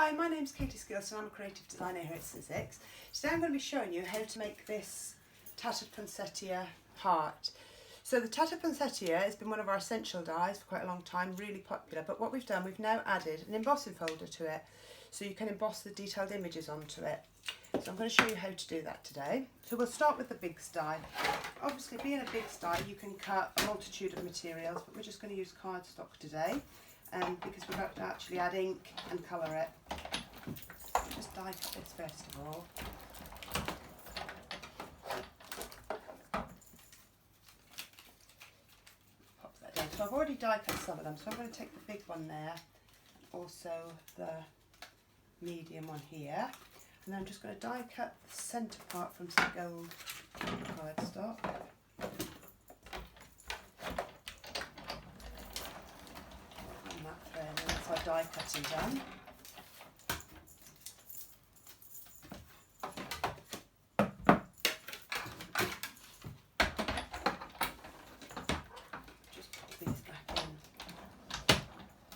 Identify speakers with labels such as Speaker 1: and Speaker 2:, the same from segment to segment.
Speaker 1: Hi, my name's Katie Skilton. I'm a creative designer here at Sussex. Today I'm going to be showing you how to make this tattered poinsettia heart. So the tattered poinsettia has been one of our essential dies for quite a long time, really popular, but what we've done, we've now added an embossing folder to it so you can emboss the detailed images onto it. So I'm going to show you how to do that today. So we'll start with the big die. Obviously, being a big die, you can cut a multitude of materials, but we're just going to use cardstock today. Because we're about to actually add ink and colour it. Just die cut this first of all. Pop that down. So I've already die cut some of them, so I'm going to take the big one there, also the medium one here, and then I'm just going to die cut the centre part from some gold cardstock. And that's our die cutting done. Just pop these back in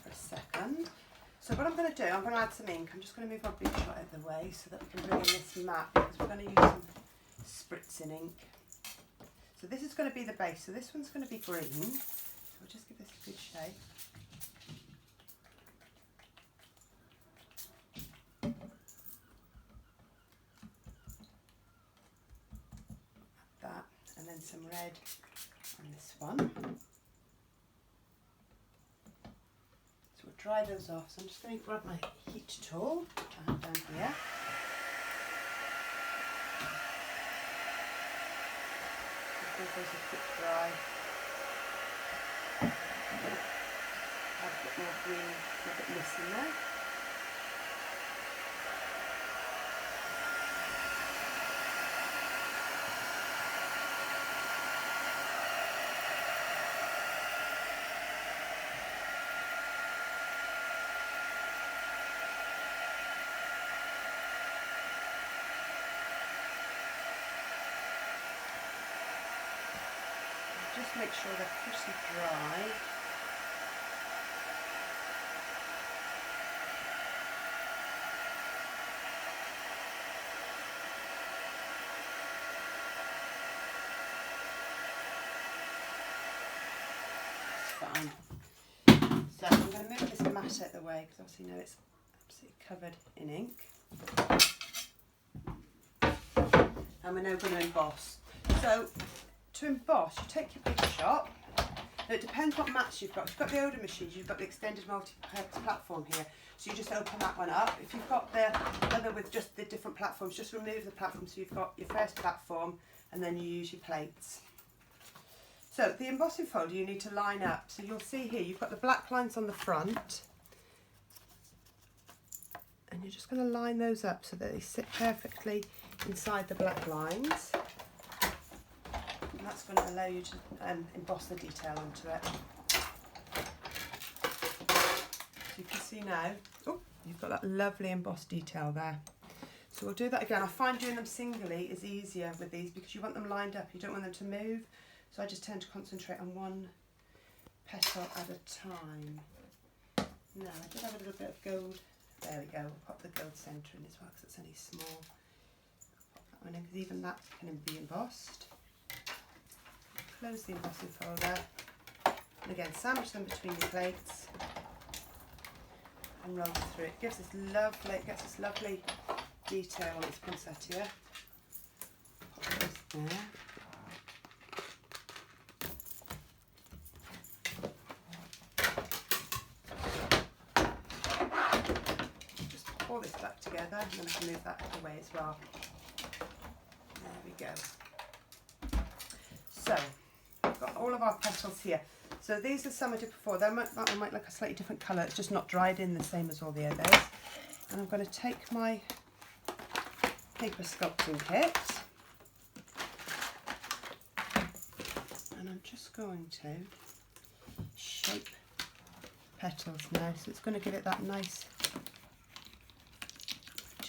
Speaker 1: for a second. So what I'm going to do, I'm going to add some ink. I'm just going to move my big shot out of the way so that we can bring in this map, because we're going to use some spritzing ink. So this is going to be the base. So this one's going to be green. So we'll just give this a good shape. And then some red on this one. So we'll dry those off. So I'm just going to grab my heat tool, which I have down here. Give those a quick dry. Add a bit more green, a bit mist in there. Just make sure they're pretty dry. It's fine. So I'm going to move this mat out of the way because obviously now it's absolutely covered in ink. And we're now going to emboss. So to emboss, you take your big shot. Now it depends what mats you've got. If you've got the older machines, you've got the extended multi-purpose platform here. So you just open that one up. If you've got the other with just the different platforms, just remove the platform so you've got your first platform and then you use your plates. So the embossing folder you need to line up. So you'll see here you've got the black lines on the front. And you're just going to line those up so that they sit perfectly inside the black lines. And that's going to allow you to emboss the detail onto it. So you can see now, oh, you've got that lovely embossed detail there. So we'll do that again. I find doing them singly is easier with these because you want them lined up. You don't want them to move. So I just tend to concentrate on one petal at a time. Now I did have a little bit of gold. There we go. We'll pop the gold centre in as well because it's only small. Pop that one in because even that can be embossed. Close the embossing folder, and again sandwich them between your plates and roll them through. It gives this lovely, detail on its poinsettia. Pop this there. Just pour this back together, and then I can move that out of the way as well. There we go. So got all of our petals here. So these are some I did before. That one might look a slightly different colour. It's just not dried in the same as all the others. And I'm going to take my paper sculpting kit and I'm just going to shape petals now. So it's going to give it that nice.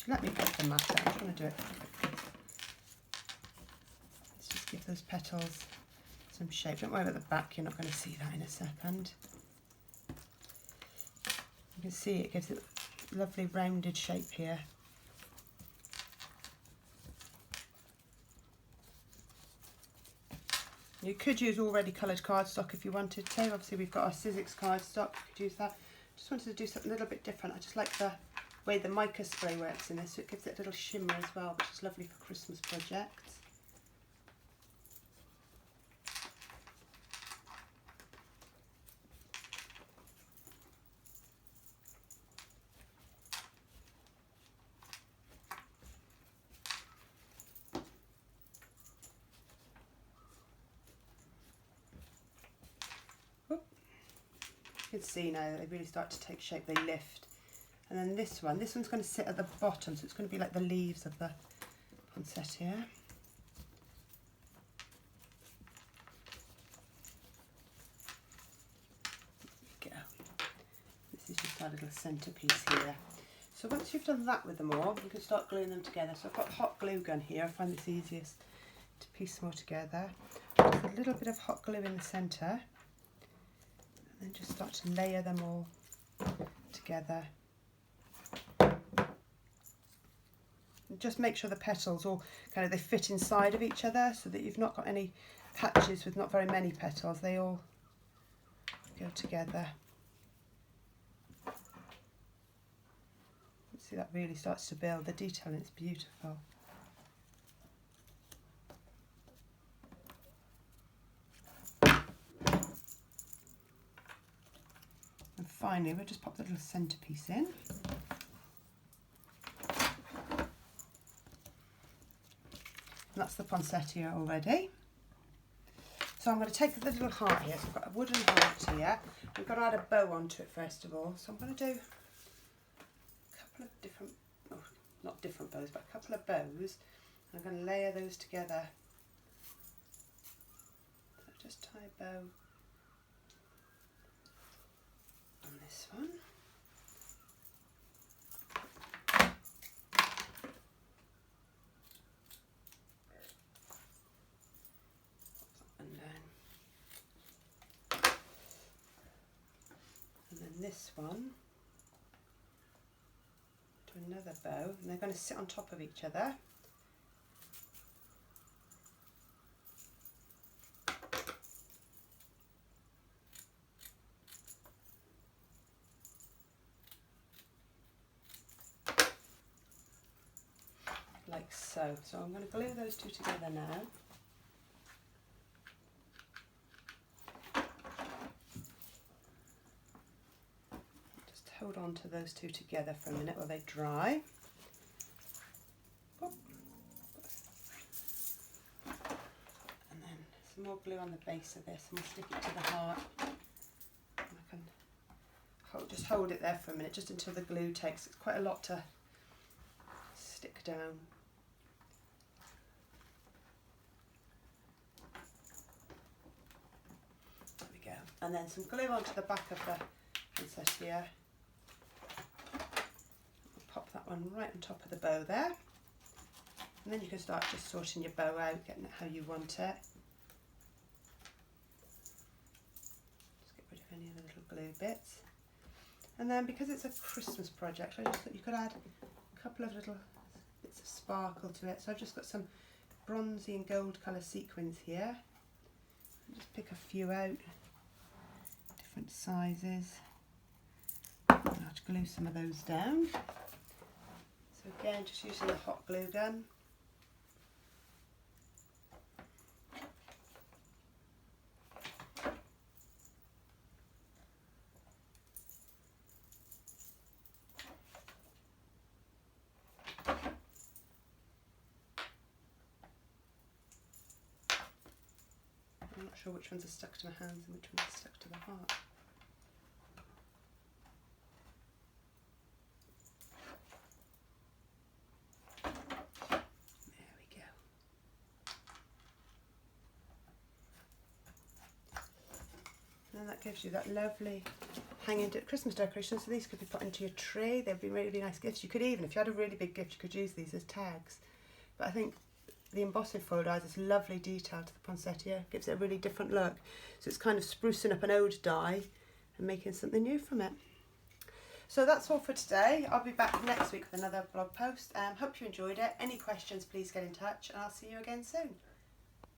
Speaker 1: Let me put the mat out. I'm going to do it quickly. Let's just give those petals some shape. Don't worry about the back, you're not going to see that in a second. You can see it gives it lovely rounded shape here. You could use already coloured cardstock if you wanted to. Obviously we've got our Sizzix cardstock, you could use that. Just wanted to do something a little bit different. I just like the way the mica spray works in this, so it gives it a little shimmer as well, which is lovely for Christmas projects. You can see now that they really start to take shape, they lift. And then this one's going to sit at the bottom, so it's going to be like the leaves of the poinsettia. There we go. This is just our little centrepiece here. So once you've done that with them all, you can start gluing them together. So I've got a hot glue gun here. I find this easiest to piece them all together. Just a little bit of hot glue in the centre. And then just start to layer them all together. And just make sure the petals all kind of they fit inside of each other, so that you've not got any patches with not very many petals. They all go together. See, that really starts to build the detail, and it's beautiful. And finally, we'll just pop the little centrepiece in. And that's the poinsettia already. So I'm going to take the little heart here. So I've got a wooden heart here. We've got to add a bow onto it first of all. So I'm going to do a couple of different, oh, not different bows, but a couple of bows. And I'm going to layer those together. So just tie a bow on this one. This one to another bow, and they're going to sit on top of each other. Like so. So I'm going to glue those two together now. Hold on to those two together for a minute while they dry. And then some more glue on the base of this, and we'll stick it to the heart. And I can just hold it there for a minute, just until the glue takes. It's quite a lot to stick down. There we go. And then some glue onto the back of the poinsettia. Pop that one right on top of the bow there, and then you can start just sorting your bow out, getting it how you want it. Just get rid of any of the little glue bits. And then, because it's a Christmas project, I just thought you could add a couple of little bits of sparkle to it. So I've just got some bronzy and gold colour sequins here. I'll just pick a few out, different sizes. I'll have to glue some of those down. So again, just using the hot glue gun. I'm not sure which ones are stuck to my hands and which ones are stuck to the heart. And that gives you that lovely hanging Christmas decoration. So these could be put into your tree. They'd be really, really nice gifts. You could even, if you had a really big gift, you could use these as tags. But I think the embossing foil adds this lovely detail to the poinsettia. Gives it a really different look. So it's kind of sprucing up an old die and making something new from it. So that's all for today. I'll be back next week with another blog post. Hope you enjoyed it. Any questions, please get in touch, and I'll see you again soon.